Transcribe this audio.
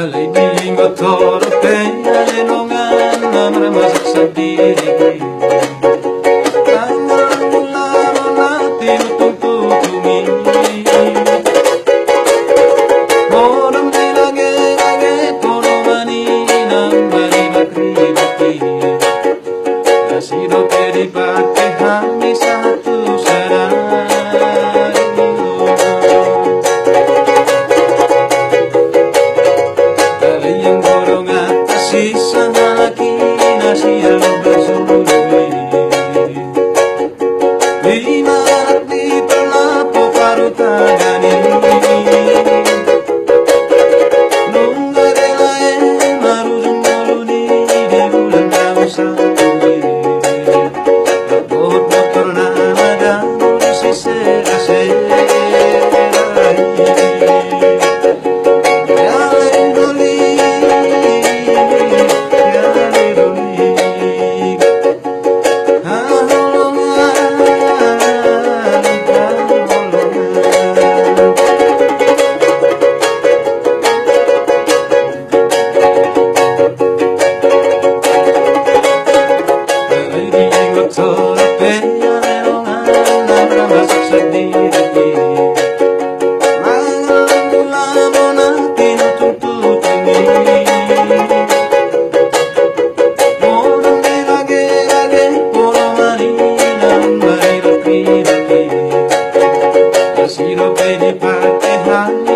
Alay motor kaya lenongan na masak sa diri. Tangan mula natin tututumi. Moram lage tono manina bari Nasido pedi pati hami satu sarai. Kalian borong atas sisa lagi nasi yang bersuri. Lima di pelapo paru tagani. Nunggare lae marujung maruni di bulan kamusa. Motor na madam si sera. Sino pwede pati hangin